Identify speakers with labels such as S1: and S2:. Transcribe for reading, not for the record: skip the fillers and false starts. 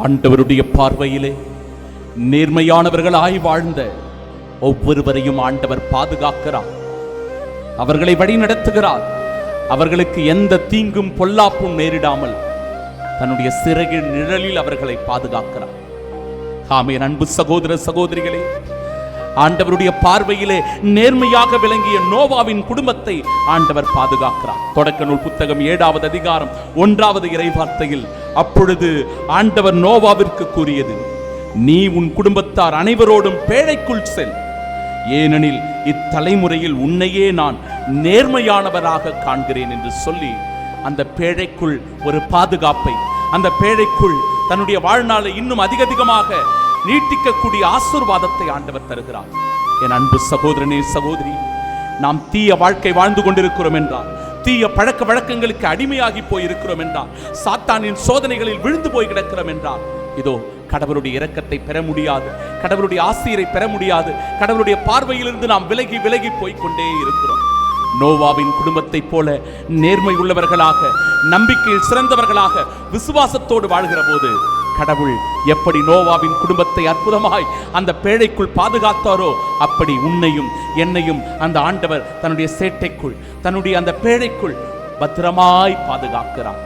S1: ஆண்டவருடைய பார்வையிலே நேர்மையானவர்களாய் வாழ்ந்த ஒவ்வொருவரையும் ஆண்டவர் பாதுகாக்கிறார், அவர்களை வழி நடத்துகிறார். அவர்களுக்கு எந்த தீங்கும் பொல்லாப்பும் நேரிடாமல் தன்னுடைய சிறகின் நிழலில் அவர்களை பாதுகாக்கிறார். ஆமென். அன்பு சகோதர சகோதரிகளே, ஆண்டவருடைய பார்வையிலே நேர்மையாக விளங்கிய நோவாவின் குடும்பத்தை ஆண்டவர் பாதுகாக்கிறார். தொடக்க நூல் புத்தகம் 7வது அதிகாரம் 1வது இறைவார்த்தையில் அப்பொழுது ஆண்டவர் நோவாவிற்கு கூறியது, நீ உன் குடும்பத்தார் அனைவரோடும் பேழைக்குள் செல், ஏனெனில் இத்தலைமுறையில் உன்னையே நான் நேர்மையானவராக காண்கிறேன் என்று சொல்லி அந்த பேழைக்குள் ஒரு பாதுகாப்பை, அந்த பேழைக்குள் தன்னுடைய வாழ்நாளை இன்னும் அதிகமாக நீட்டிக்கக்கூடிய ஆசீர்வாதத்தை ஆண்டவர் தருகிறார். என் அன்பு சகோதரனே சகோதரி, நாம் தீய வாழ்க்கை வாழ்ந்து கொண்டிருக்கிறோம் என்றால், தீய பழக்க வழக்கங்களுக்கு அடிமையாகி போயிருக்கிறோம் என்றால், சாத்தானின் சோதனைகளில் விழுந்து போய் கிடக்கிறோம் என்றால், இதோ கடவுளுடைய இரக்கத்தை பெற முடியாது, கடவுளுடைய ஆசீரை பெற முடியாது. கடவுளுடைய பார்வையிலிருந்து நாம் விலகி விலகி போய்கொண்டே இருக்கிறோம். நோவாவின் குடும்பத்தை போல நேர்மை உள்ளவர்களாக, நம்பிக்கையில் சிறந்தவர்களாக, விசுவாசத்தோடு வாழ்கிற போது கடவுள் எப்படி நோவாவின் குடும்பத்தை அற்புதமாய் அந்த பேழைக்குள் பாதுகாத்தாரோ, அப்படி உன்னையும் என்னையும் அந்த ஆண்டவர் தன்னுடைய சேட்டைக்குள், தன்னுடைய அந்த பேழைக்குள் பத்திரமாய் பாதுகாக்கிறார்.